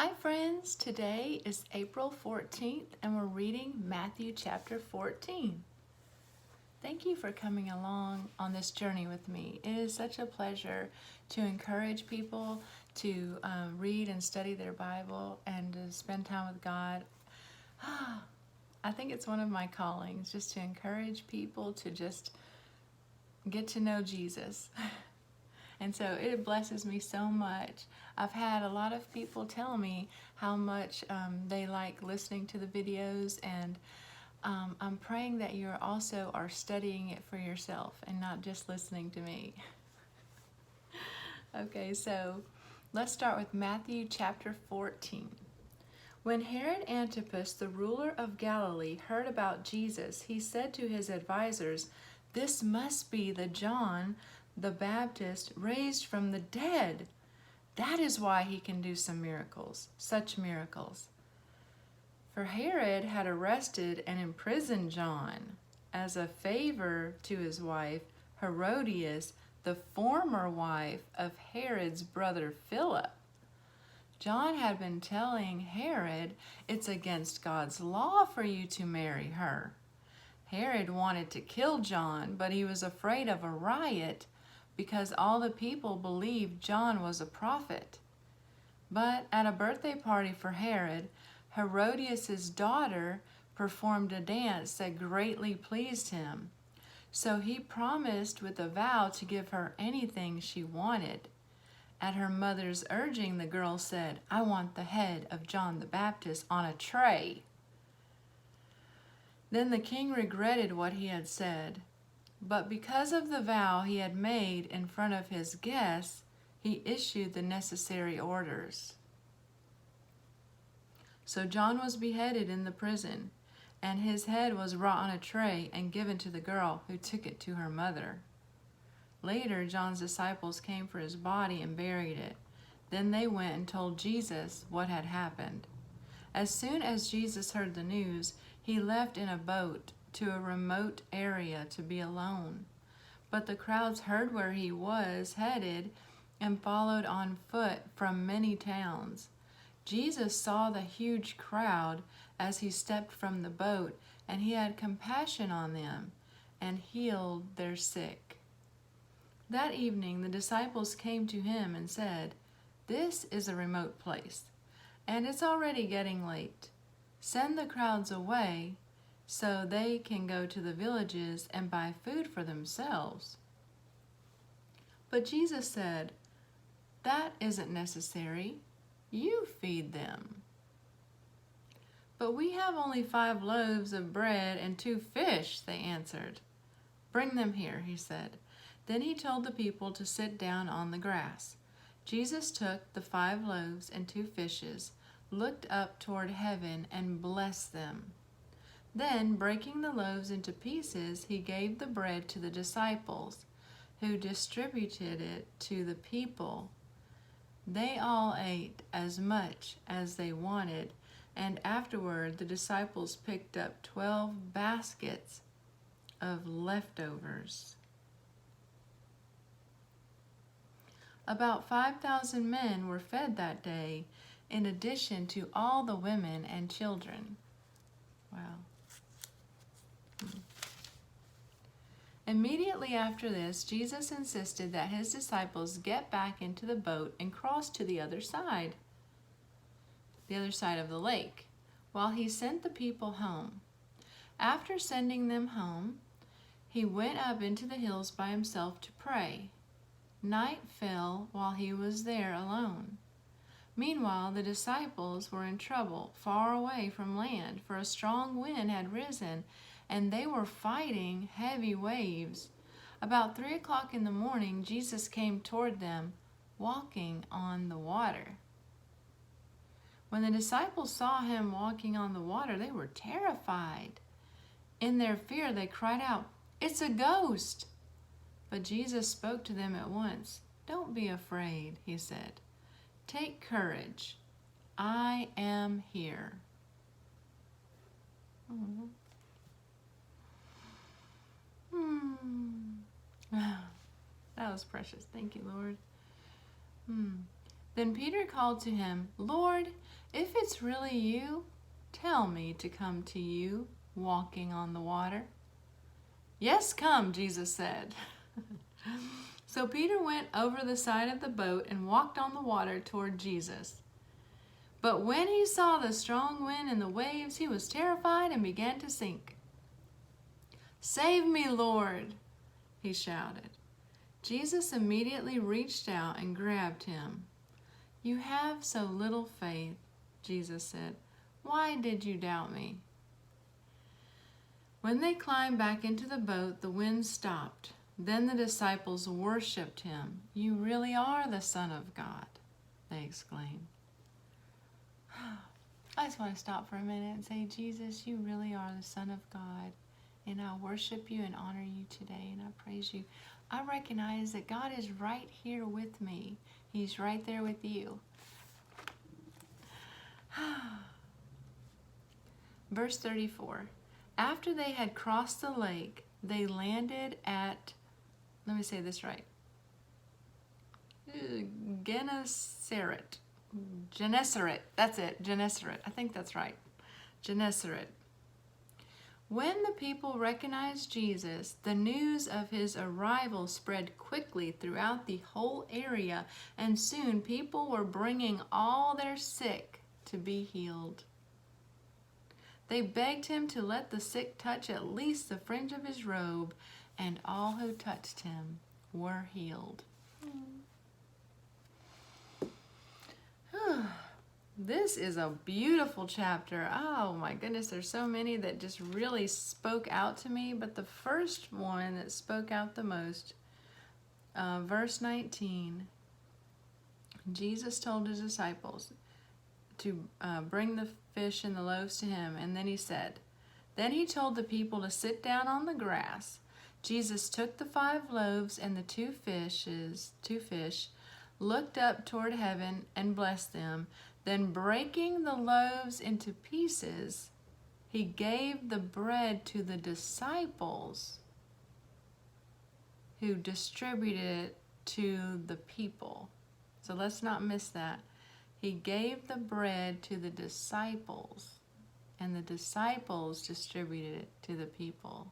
Hi friends, today is April 14th and we're reading Matthew chapter 14. Thank you for coming along on this journey with me. It is such a pleasure to encourage people to read and study their Bible and to spend time with God. I think it's one of my callings, just to encourage people to just get to know Jesus. And so it blesses me so much. I've had a lot of people tell me how much they like listening to the videos, and I'm praying that you also are studying it for yourself and not just listening to me. Okay, so let's start with Matthew chapter 14. When Herod Antipas, the ruler of Galilee, heard about Jesus, he said to his advisors, "This must be the John the Baptist raised from the dead. That is why he can do such miracles." For Herod had arrested and imprisoned John as a favor to his wife Herodias, the former wife of Herod's brother Philip. John had been telling Herod, "It's against God's law for you to marry her." Herod wanted to kill John, but he was afraid of a riot because all the people believed John was a prophet. But at a birthday party for Herod, Herodias' daughter performed a dance that greatly pleased him. So he promised with a vow to give her anything she wanted. At her mother's urging, the girl said, "I want the head of John the Baptist on a tray." Then the king regretted what he had said. But because of the vow he had made in front of his guests, he issued the necessary orders. So John was beheaded in the prison, and his head was brought on a tray and given to the girl, who took it to her mother. Later, John's disciples came for his body and buried it. Then they went and told Jesus what had happened. As soon as Jesus heard the news, he left in a boat to a remote area to be alone. But the crowds heard where he was headed and followed on foot from many towns. Jesus saw the huge crowd as he stepped from the boat, and he had compassion on them and healed their sick. That evening the disciples came to him and said, "This is a remote place, and it's already getting late. Send the crowds away so they can go to the villages and buy food for themselves." But Jesus said, "That isn't necessary. You feed them." "But we have only 5 loaves of bread and 2 fish," they answered. "Bring them here," he said. Then he told the people to sit down on the grass. Jesus took the 5 loaves and 2 fishes, looked up toward heaven, and blessed them. Then, breaking the loaves into pieces, he gave the bread to the disciples, who distributed it to the people. They all ate as much as they wanted, and afterward the disciples picked up 12 baskets of leftovers. About 5,000 men were fed that day, in addition to all the women and children. Wow. Immediately after this, Jesus insisted that his disciples get back into the boat and cross to the other side of the lake, while he sent the people home. After sending them home, he went up into the hills by himself to pray. Night fell while he was there alone. Meanwhile, the disciples were in trouble, far away from land, for a strong wind had risen, and they were fighting heavy waves. About 3 o'clock in the morning, Jesus came toward them, walking on the water. When the disciples saw him walking on the water, they were terrified. In their fear, they cried out, "It's a ghost!" But Jesus spoke to them at once. "Don't be afraid," he said. "Take courage. I am here." That was precious. Thank you, Lord. Then Peter called to him, Lord, if it's really you, tell me to come to you walking on the water. Yes, come, Jesus said. So Peter went over the side of the boat and walked on the water toward Jesus. But when he saw the strong wind and the waves, he was terrified and began to sink. Save me, Lord, he shouted. Jesus immediately reached out and grabbed him. You have so little faith, Jesus said. Why did you doubt me? When they climbed back into the boat, the wind stopped. Then the disciples worshiped him. You really are the Son of God, they exclaimed. I just want to stop for a minute and say, Jesus, you really are the Son of God. And I worship you and honor you today, and I praise you. I recognize that God is right here with me. He's right there with you. Verse 34. After they had crossed the lake, they landed at, let me say this right, Gennesaret. That's it, Gennesaret. I think that's right. Gennesaret. When the people recognized Jesus, the news of his arrival spread quickly throughout the whole area, and soon people were bringing all their sick to be healed. They begged him to let the sick touch at least the fringe of his robe, and all who touched him were healed. This is a beautiful chapter. Oh my goodness, there's so many that just really spoke out to me, but the first one that spoke out the most, verse 19, Jesus told his disciples to bring the fish and the loaves to him, and then he said, then he told the people to sit down on the grass. Jesus took the 5 loaves and the 2 fish, looked up toward heaven and blessed them. Then breaking the loaves into pieces, he gave the bread to the disciples, who distributed it to the people. So let's not miss that. He gave the bread to the disciples, and the disciples distributed it to the people.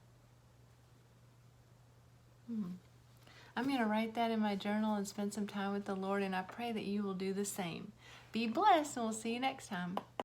I'm going to write that in my journal and spend some time with the Lord, and I pray that you will do the same. Be blessed, and we'll see you next time.